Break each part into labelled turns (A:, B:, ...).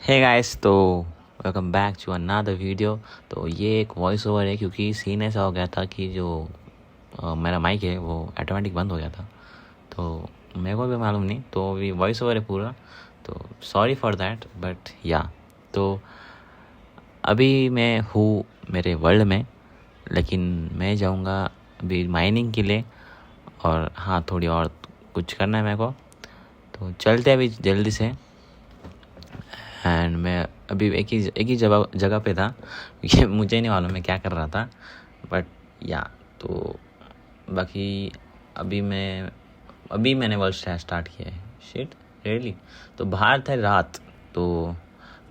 A: हे guys, तो welcome back to another video. तो ये एक वॉइस ओवर है क्योंकि सीन ऐसा हो गया था कि जो मेरा माइक है वो ऑटोमेटिक बंद हो गया था। तो मेरे को भी मालूम नहीं, तो अभी वॉइस ओवर है पूरा। तो सॉरी फॉर दैट, बट या तो अभी मैं हूँ मेरे वर्ल्ड में, लेकिन मैं जाऊँगा अभी माइनिंग के लिए। और हाँ, थोड़ी और कुछ करना है मेरे को, तो चलते अभी जल्दी से। एंड मैं अभी एक ही जगह पे था क्योंकि मुझे नहीं मालूम मैं क्या कर रहा था, बट या तो बाकी अभी मैंने वर्क स्टार्ट किया है। Shit, really. तो बाहर था रात, तो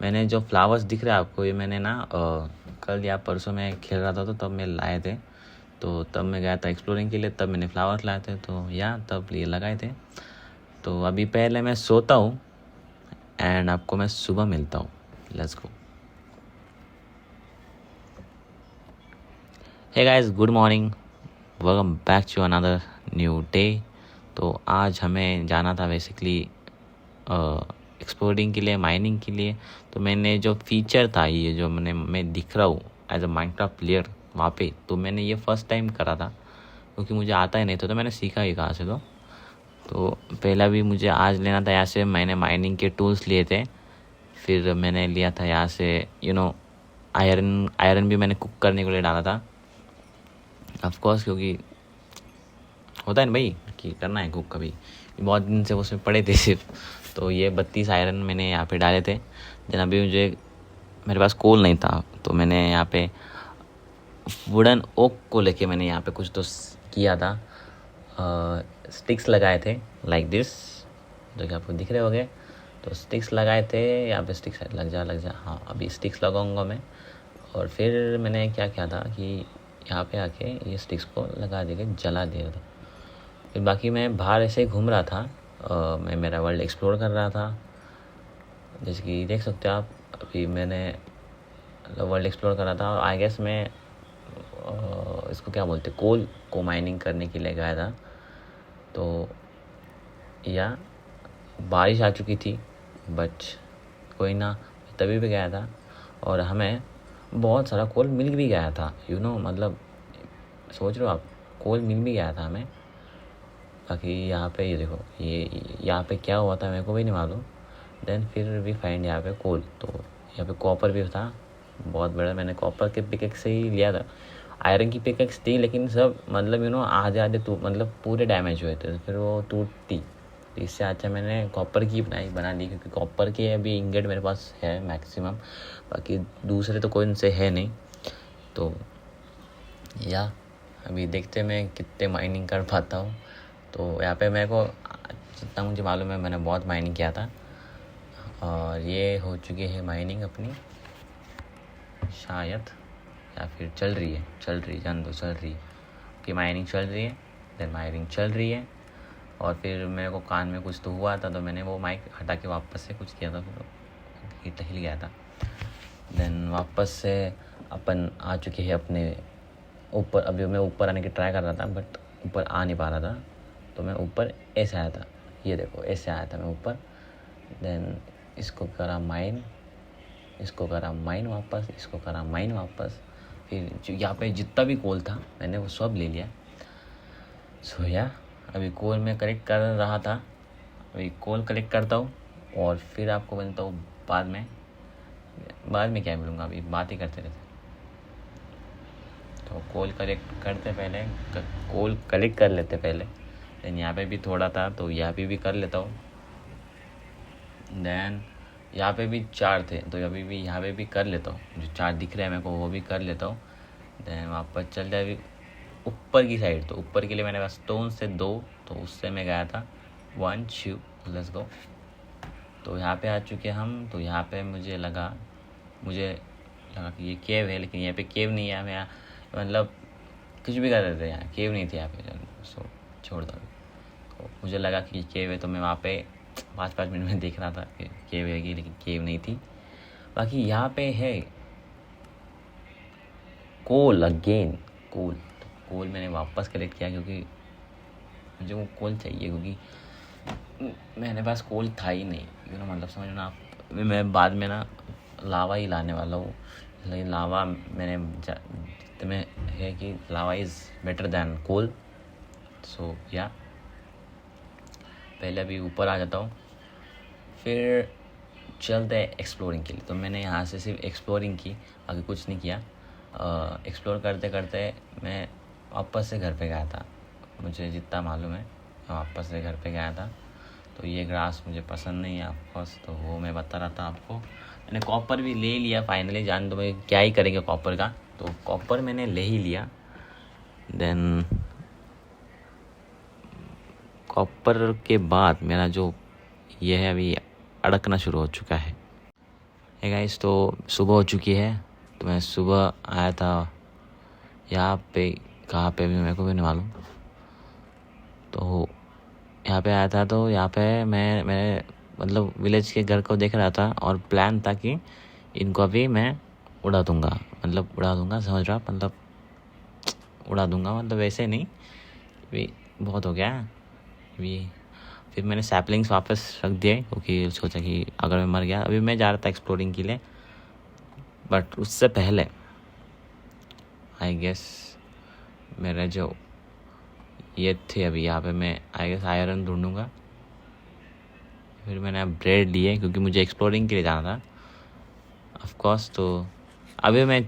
A: मैंने जो फ्लावर्स दिख रहे हैं आपको, ये मैंने ना कल या परसों में खेल रहा था तो तब मैं लाए थे। तो तब मैं गया था एक्सप्लोरिंग के लिए, तब मैंने फ्लावर्स लाए थे, तो या तब ये लगाए थे। तो अभी पहले मैं सोता हूँ एंड आपको मैं सुबह मिलता हूँ। Let's go. Hey guys, good morning, welcome back to another new day. तो आज हमें जाना था बेसिकली एक्सप्लोरिंग के लिए, माइनिंग के लिए। तो मैंने जो फीचर था, ये जो मैं दिख रहा हूँ एज अ माइनक्राफ्ट प्लेयर वहाँ पे, तो मैंने ये फर्स्ट टाइम करा था क्योंकि मुझे आता ही नहीं था, तो मैंने सीखा ही कहाँ से। तो पहला भी मुझे आज लेना था यहाँ से। मैंने माइनिंग के टूल्स लिए थे, फिर मैंने लिया था यहाँ से आयरन भी मैंने कुक करने के लिए डाला था, ऑफ कोर्स, क्योंकि होता है ना भाई कि करना है कुक कभी। बहुत दिन से उसमें पड़े थे सिर्फ। तो ये 32 आयरन मैंने यहाँ पे डाले थे। देन अभी मेरे पास कोल नहीं था, तो मैंने यहाँ पे वुडन ओक को लेके मैंने यहाँ पे कुछ तो किया था। स्टिक्स लगाए थे लाइक दिस, जो कि आपको दिख रहे होंगे। तो स्टिक्स लगाए थे यहाँ पे। स्टिक्स लग जा, हाँ, अभी स्टिक्स लगाऊंगा मैं। और फिर मैंने क्या किया था कि यहाँ पे आके ये स्टिक्स को लगा दे के जला दिया था। फिर बाकी मैं बाहर ऐसे ही घूम रहा था। मैं मेरा वर्ल्ड एक्सप्लोर कर रहा था, जैसे कि देख सकते हो आप। अभी मैंने वर्ल्ड एक्सप्लोर कर रहा था, और आई गेस मैं इसको क्या बोलते, कोल को माइनिंग करने के लिए गया था। तो या बारिश आ चुकी थी, बट कोई ना, तभी भी गया था और हमें बहुत सारा कोल मिल भी गया था। मतलब सोच रहे हो आप, कोल मिल भी गया था हमें। बाकी यहाँ पे ये देखो, ये यहाँ पे क्या हुआ था मेरे को भी नहीं मालूम। देन फिर भी फाइंड यहाँ पे कोल। तो यहाँ पे कॉपर भी था बहुत बड़ा। मैंने कॉपर के पिकेक्स से ही लिया था। आयरन की पिकेक्स थी, लेकिन सब मतलब आधे आधे मतलब पूरे डैमेज हुए थे, फिर वो टूटती। तो इससे अच्छा मैंने कॉपर की बना ली, क्योंकि कॉपर के अभी इंगेट मेरे पास है मैक्सिमम। बाकी दूसरे तो कोई उनसे है नहीं। तो या अभी देखते मैं कितने माइनिंग कर पाता हूँ। तो यहाँ पे मेरे को जितना मुझे मालूम है, मैंने बहुत माइनिंग किया था। और ये हो चुकी है माइनिंग अपनी शायद, या फिर चल रही है, जान दो, चल रही है कि माइनिंग चल रही है। देन माइनिंग चल रही है, और फिर मेरे को कान में कुछ तो हुआ था, तो मैंने वो माइक हटा के वापस से कुछ किया था, फिर हिल गया था। देन वापस से अपन आ चुके हैं अपने ऊपर। अभी मैं ऊपर आने की ट्राई कर रहा था, बट ऊपर आ नहीं पा रहा था। तो मैं ऊपर ऐसे आया था, ये देखो, ऐसे आया था मैं ऊपर। देन इसको करा माइन, वापस, इसको करा माइन वापस। फिर जो यहाँ पे जितना भी कोल था मैंने वो सब ले लिया। सो या अभी कोल मैं कलेक्ट कर रहा था, अभी कोल कलेक्ट करता हूँ और फिर आपको मिलता हूँ बाद में क्या मिलूँगा, अभी बात ही करते रहते। तो कोल कलेक्ट कर लेते पहले। देन यहाँ पे भी थोड़ा था, तो यहाँ पे भी कर लेता हूँ। देन यहाँ पे भी 4 थे, तो अभी भी यहाँ पे भी कर लेता हूँ। जो 4 दिख रहे हैं मेरे को, वो भी कर लेता हूँ। देन वापस चल जाए अभी ऊपर की साइड। तो ऊपर के लिए मैंने पास स्टोन से 2, तो उससे मैं गया था 1 2, लेट्स गो। तो यहाँ पे आ चुके हम। तो यहाँ पे मुझे लगा कि ये केव है, लेकिन यहाँ पे केव नहीं है। मैं मतलब कुछ भी कर रहे थे, यहाँ केव नहीं थे यहाँ पे। सो छोड़ दो। तो मुझे लगा कि केव है, तो मैं वहाँ पे 5 मिनट में देख रहा था कि केव है कि, लेकिन केव नहीं थी। बाकी यहाँ पे है कोल अगेन, कोल। तो कोल मैंने वापस कलेक्ट किया, क्योंकि मुझे वो कोल चाहिए, क्योंकि मेरे पास कोल था ही नहीं। मतलब समझ ना आप, मैं बाद में ना लावा ही लाने वाला हूँ, लेकिन लावा में है कि लावा इज़ बेटर दैन कोल। सो या पहले अभी ऊपर आ जाता हूँ, फिर चलते हैं एक्सप्लोरिंग के लिए। तो मैंने यहाँ से सिर्फ एक्सप्लोरिंग की, आगे कुछ नहीं किया। एक्सप्लोर करते करते मैं वापस से घर पे गया था, मुझे जितना मालूम है मैं वापस से घर पे गया था। तो ये ग्रास मुझे पसंद नहीं है ऑफकोर्स, तो वो मैं बता रहा था आपको। मैंने कॉपर भी ले लिया फाइनली, जान दो मैं क्या ही करेंगे कॉपर का, तो कॉपर मैंने ले ही लिया। देन कॉपर के बाद मेरा जो ये है अभी अड़कना शुरू हो चुका है। हे गाइस, तो सुबह हो चुकी है। तो मैं सुबह आया था यहाँ पे, कहाँ पे भी मेरे को भी नहीं मालूम। तो यहाँ पे आया था, तो यहाँ पे मैं मतलब विलेज के घर को देख रहा था, और प्लान था कि इनको अभी मैं उड़ा दूँगा, समझ रहा, मतलब उड़ा दूँगा, मतलब वैसे नहीं, भी बहुत हो गया भी। फिर मैंने सैपलिंग्स वापस रख दिए, क्योंकि सोचा कि अगर मैं मर गया, अभी मैं जा रहा था एक्सप्लोरिंग के लिए, बट उससे पहले आई गेस मेरा जो ये थे, अभी यहाँ पे मैं आई गेस आयरन ढूंढूंगा। फिर मैंने ब्रेड लिए, क्योंकि मुझे एक्सप्लोरिंग के लिए जाना था ऑफ कोर्स। तो अभी मैं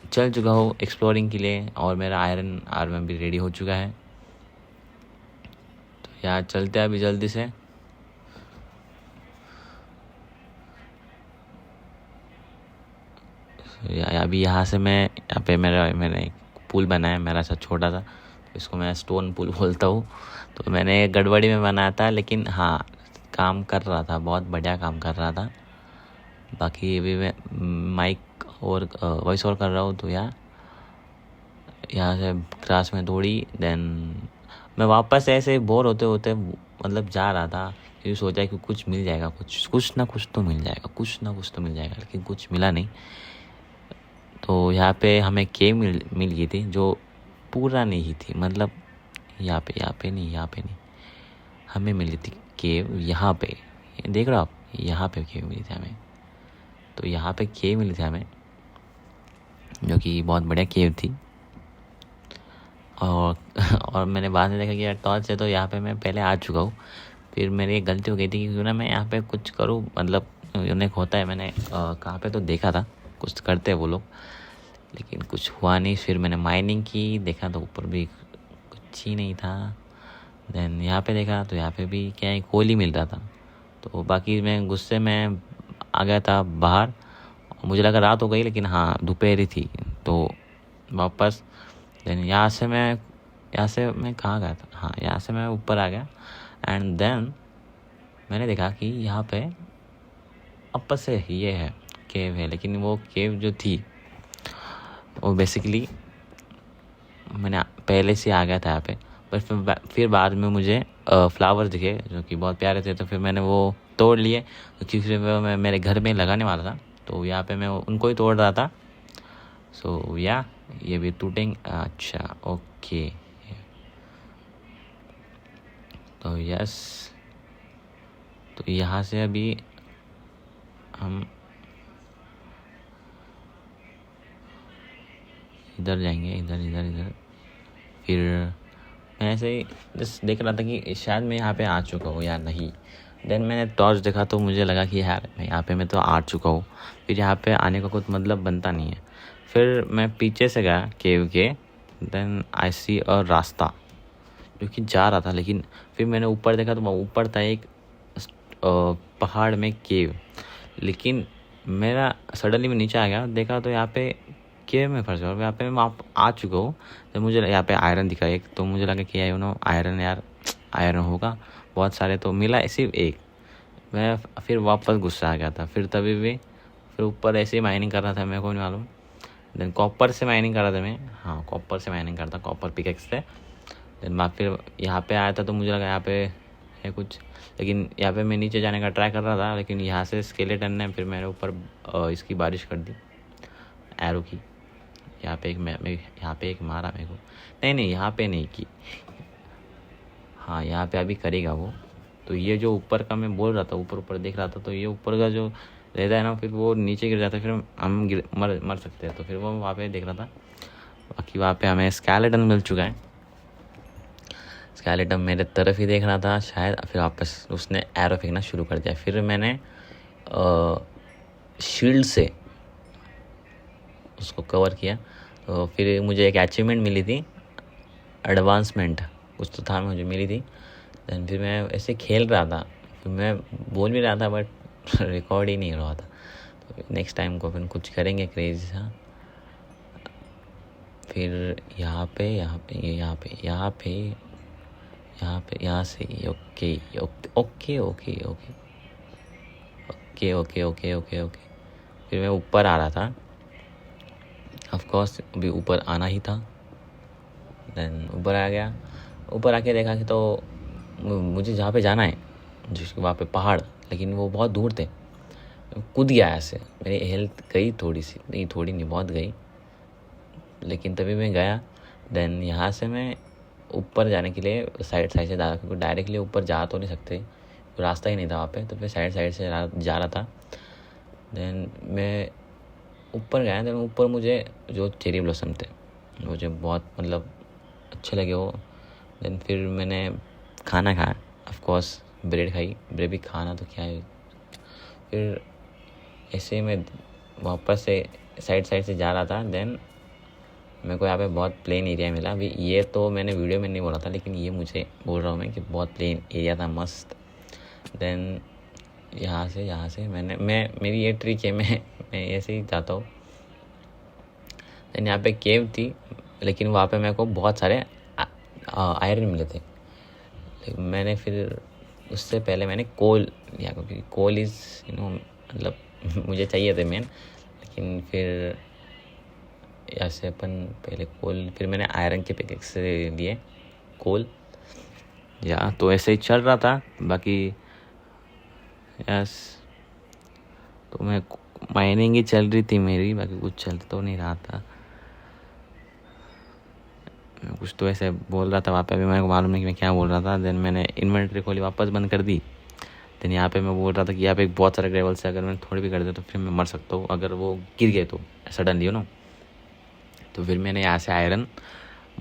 A: चल चुका हूँ एक्सप्लोरिंग के लिए, और मेरा आयरन आर्मर भी रेडी हो चुका है। तो यहाँ चलते हैं अभी जल्दी से। अभी यहाँ से मैं यहाँ पे मैंने एक पुल बनाया मेरा सा छोटा सा, तो इसको मैं स्टोन पुल बोलता हूँ। तो मैंने गड़बड़ी में बनाया था, लेकिन हाँ काम कर रहा था, बहुत बढ़िया काम कर रहा था। बाकी अभी मैं माइक और वॉइस ओवर कर रहा हूँ। तो यहाँ से क्लास में दौड़ी, देन मैं वापस ऐसे बोर होते होते मतलब जा रहा था, फिर सोचा कि कुछ मिल जाएगा, कुछ ना कुछ तो मिल जाएगा, लेकिन कुछ मिला नहीं। तो यहाँ पे हमें केव मिल गई थी, जो पूरा नहीं थी, मतलब यहाँ पे नहीं, हमें मिली थी केव यहाँ पे, देख रहे हो आप, यहाँ पे केव मिली थी हमें। तो यहाँ पे केव मिली थी हमें, जो कि बहुत बढ़िया केव थी। और मैंने बाद में देखा कि यार टॉर्च से तो यहाँ पे मैं पहले आ चुका हूँ। फिर मेरी एक गलती हो गई थी, क्योंकि ना मैं यहाँ पे कुछ करूँ, मतलब यूनिक होता है, मैंने कहाँ पे तो देखा था कुछ करते हैं वो लोग, लेकिन कुछ हुआ नहीं। फिर मैंने माइनिंग की, देखा तो ऊपर भी कुछ ही नहीं था। देन यहाँ पे देखा, तो यहाँ पे भी क्या है, कोल ही मिल रहा था। तो बाकी मैं गुस्से में आ गया था बाहर, मुझे लगा रात हो गई, लेकिन हाँ दोपहर थी। तो वापस देन यहाँ से मैं कहाँ गया था, हाँ यहाँ से मैं ऊपर आ गया। एंड देन मैंने देखा कि यहाँ पे वापस से ये है, केव है, लेकिन वो केव जो थी वो बेसिकली मैंने पहले से आ गया था यहाँ पे। पर फिर बाद में मुझे फ्लावर दिखे, जो कि बहुत प्यारे थे, तो फिर मैंने वो तोड़ लिए, क्योंकि फिर मैं मेरे घर में लगाने वाला था। तो यहाँ पे मैं उनको ही तोड़ रहा था। सो ये भी टूटेंगे, अच्छा ओके। तो यस, तो यहाँ से अभी हम इधर जाएंगे, इधर। फिर मैं ऐसे ही जस्ट देख रहा था कि शायद मैं यहाँ पे आ चुका हूँ या नहीं। देन मैंने टॉर्च देखा, तो मुझे लगा कि यार मैं तो आ चुका हूँ, फिर यहाँ पे आने का कुछ मतलब बनता नहीं है। फिर मैं पीछे से गया केव के, देन आई सी अ रास्ता जो कि जा रहा था, लेकिन फिर मैंने ऊपर देखा, तो ऊपर था एक पहाड़ में केव, लेकिन मेरा सडनली मैं नीचे आ गया, देखा तो यहाँ पे केव में फंस गया, और यहाँ पे मैं आ चुका हूँ। तो मुझे यहाँ पे आयरन दिखा एक, तो मुझे लगा कि आयरन, यार आयरन होगा बहुत सारे, तो मिला सिर्फ एक। मैं फिर वापस गुस्सा आ गया था, फिर तभी भी फिर ऊपर ऐसे ही माइनिंग कर रहा था, मेरे को नहीं मालूम। देन कॉपर से माइनिंग कर रहा था मैं, हाँ कॉपर से माइनिंग करता, कॉपर पिकेक्स से। देन मैं फिर यहाँ पे आया था, तो मुझे लगा यहाँ पे है कुछ, लेकिन यहाँ पे मैं नीचे जाने का ट्राई कर रहा था, लेकिन यहाँ से स्केलेटन ने फिर मेरे ऊपर इसकी बारिश कर दी एरो की। यहाँ पे एक मारा मेरे को, नहीं यहाँ पे नहीं की, हाँ यहाँ पे अभी करेगा वो। तो ये जो ऊपर का मैं बोल रहा था, ऊपर ऊपर देख रहा था, तो ये ऊपर का जो रहता है ना, फिर वो नीचे गिर जाता है, फिर हम मर सकते हैं। तो फिर वो वहाँ पे देख रहा था। बाकी वहाँ पे हमें स्केलेटन मिल चुका है। स्केलेटन मेरे तरफ ही देख रहा था शायद, फिर वापस उसने एरो फेंकना शुरू कर दिया। फिर मैंने शील्ड से उसको कवर किया। तो फिर मुझे एक अचीवमेंट मिली थी, एडवांसमेंट कुछ तो था, मुझे मिली थी। दैन फिर मैं ऐसे खेल रहा था, फिर मैं बोल भी रहा था बट रिकॉर्ड ही नहीं हो रहा था। तो नेक्स्ट टाइम को अपन कुछ करेंगे क्रेज़ी सा। फिर यहाँ पे यहाँ से okay okay okay okay okay okay okay okay okay. फिर मैं ऊपर आ रहा था, ऑफ कोर्स अभी ऊपर आना ही था। देन ऊपर आ गया, ऊपर आके देखा कि तो मुझे जहाँ पे जाना है, जिसके वहाँ पे पहाड़, लेकिन वो बहुत दूर थे। कूद गया ऐसे, मेरी हेल्थ गई थोड़ी सी, नहीं थोड़ी नहीं, बहुत गई, लेकिन तभी मैं गया। देन यहाँ से मैं ऊपर जाने के लिए साइड से जा, क्योंकि डायरेक्टली ऊपर जा तो नहीं सकते, रास्ता ही नहीं था वहाँ पे, तो फिर साइड से जा रहा था। देन मैं ऊपर गया। देन ऊपर मुझे जो चेरी ब्लॉसम थे मुझे बहुत मतलब अच्छे लगे वो। देन फिर मैंने खाना खाया, ऑफ कोर्स ब्रेड खाई, ब्रेड भी खाना तो क्या है। फिर ऐसे मैं वापस से साइड से जा रहा था। देन मेरे को यहाँ पे बहुत प्लेन एरिया मिला। अभी ये तो मैंने वीडियो में नहीं बोला था, लेकिन ये मुझे बोल रहा हूँ मैं कि बहुत प्लेन एरिया था, मस्त। देन यहाँ से मेरी ये ट्रिक है, मैं ऐसे ही जाता हूँ। देन यहाँ पे केव थी, लेकिन वहाँ पे मेरे को बहुत सारे आयरन मिले थे। मैंने फिर उससे पहले मैंने कोल लिया, क्योंकि कोल इज़ मतलब मुझे चाहिए थे मेन। लेकिन फिर ऐसे अपन पहले कोल, फिर मैंने आयरन के पिकेक्स से लिए कोल, या तो ऐसे ही चल रहा था। बाकी यस, तो मैं माइनिंग ही चल रही थी मेरी, बाकी कुछ चल तो नहीं रहा था। मैं कुछ तो ऐसे बोल रहा था वहाँ पे, अभी मेरे को मालूम नहीं कि मैं क्या बोल रहा था। देन मैंने इन्वेंट्री खोली, वापस बंद कर दी। देन यहाँ पे मैं बोल रहा था कि यहाँ पे बहुत सारे ग्रेवल्स है, अगर मैं थोड़ी भी कर दे तो फिर मैं मर सकता हूँ, अगर वो गिर गए तो सडनली तो फिर मैंने यहाँ से आयरन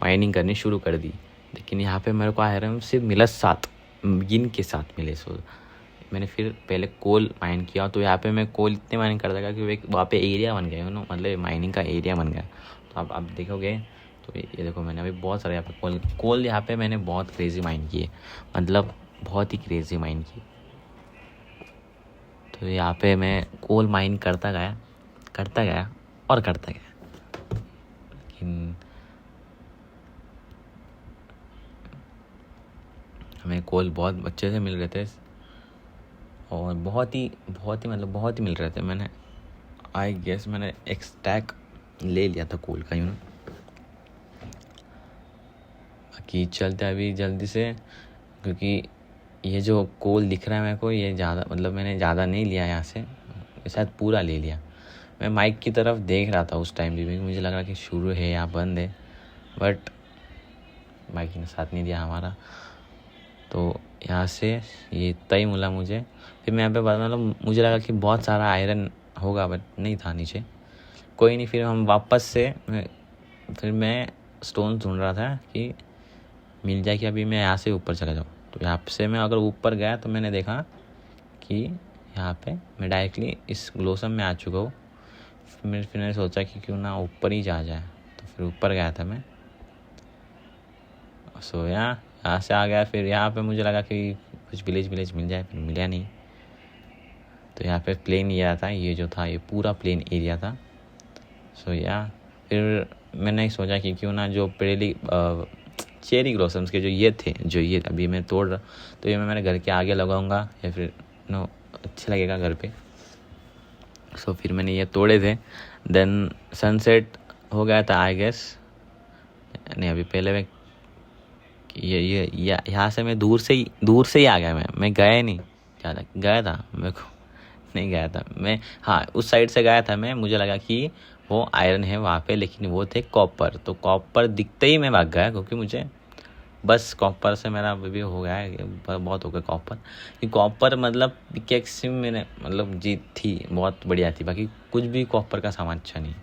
A: माइनिंग करनी शुरू कर दी। लेकिन यहाँ पे मेरे को आयरन सिर्फ मिला 7, गिन के 7 मिले। सो मैंने फिर पहले कोल माइन किया, तो यहाँ पे मैं कोल इतने माइनिंग कर देगा कि वहाँ पे एरिया बन गया मतलब माइनिंग का एरिया बन गया। तो आप देखोगे तो ये देखो, मैंने अभी बहुत सारे यहाँ पे कोल यहाँ पे मैंने बहुत क्रेजी माइन किए, मतलब बहुत ही क्रेजी माइन की। तो यहाँ पे मैं कोल माइन करता गया लेकिन हमें कोल बहुत अच्छे से मिल रहे थे, और बहुत ही मिल रहे थे। मैंने आई गेस मैंने एक स्टैक ले लिया था कोल का बाकी चलते अभी जल्दी से, क्योंकि ये जो कोल दिख रहा है मेरे को, ये ज़्यादा मतलब मैंने ज़्यादा नहीं लिया यहाँ से, शायद पूरा ले लिया। मैं माइक की तरफ देख रहा था उस टाइम भी, मुझे लग रहा कि शुरू है या बंद है, बट माइक ने साथ नहीं दिया हमारा। तो यहाँ से ये इतना ही मिला मुझे। फिर मैं यहाँ पे मतलब मुझे लगा कि बहुत सारा आयरन होगा, बट नहीं था नीचे। कोई नहीं, फिर हम वापस से फिर मैं स्टोन ढूंढ रहा था कि मिल जाए कि अभी मैं यहाँ से ऊपर चला जाऊँ। तो यहाँ से मैं अगर ऊपर गया तो मैंने देखा कि यहाँ पे मैं डायरेक्टली इस ग्लोसम में आ चुका हूँ। फिर मैंने सोचा कि क्यों ना ऊपर ही जा जाए, तो फिर ऊपर गया था मैं। सो यहाँ से आ गया। फिर यहाँ पे मुझे लगा कि कुछ विलेज मिल जाए, फिर मिला नहीं। तो यहाँ पे प्लेन एरिया था, ये जो था ये पूरा प्लेन एरिया था। सो फिर मैंने सोचा कि क्यों ना जो चेरी ग्लोसम्स के जो ये अभी मैं तोड़ रहा, तो ये मैं मेरे घर के आगे लगाऊंगा, या फिर अच्छा लगेगा घर पे। सो फिर मैंने ये तोड़े थे। देन सनसेट हो गया था आई गेस, नहीं अभी पहले मैं ये यहाँ से मैं दूर से ही आ गया। मैं गया नहीं, ज़्यादा गया था मेरे को नहीं गया था मैं, हाँ उस साइड से गया था मैं। मुझे लगा कि वो आयरन है वहाँ पे, लेकिन वो थे कॉपर। तो कॉपर दिखते ही मैं भाग गया, क्योंकि मुझे बस कॉपर से मेरा अभी हो गया है, बहुत हो गया कॉपर। कि कॉपर मतलब पिकेक्स मैंने मतलब जीत थी, बहुत बढ़िया थी, बाकी कुछ भी कॉपर का सामान अच्छा नहीं।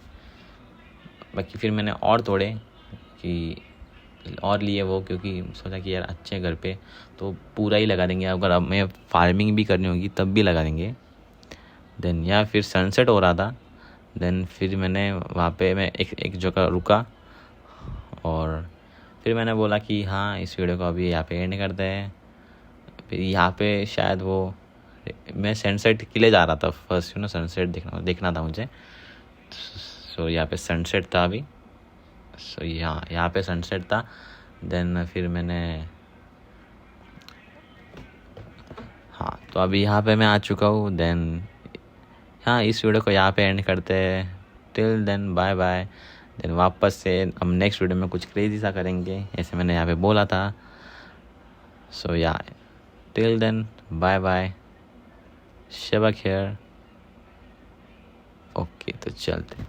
A: बाकी फिर मैंने और तोड़े कि और लिए वो, क्योंकि सोचा कि यार अच्छे घर पे तो पूरा ही लगा देंगे, अगर अब मैं फार्मिंग भी करनी होगी तब भी लगा देंगे। देन या फिर सनसेट हो रहा था, देन फिर मैंने वहाँ पे मैं एक जगह रुका और फिर मैंने बोला कि हाँ इस वीडियो को अभी यहाँ पे एंड करते हैं। फिर यहाँ पे शायद वो मैं सनसेट के लिए जा रहा था फर्स्ट, सनसेट देखना था मुझे। सो यहाँ पे सनसेट था अभी, सो यहाँ पे सनसेट था। देन फिर मैंने हाँ, तो अभी यहाँ पे मैं आ चुका हूँ। देन हाँ, इस वीडियो को यहाँ पे एंड करते हैं। Till then bye bye. Then वापस से हम नेक्स्ट वीडियो में कुछ क्रेजी सा करेंगे, ऐसे मैंने यहाँ पे बोला था। सो या till then bye bye, Shaba खैर। ओके, तो चलते।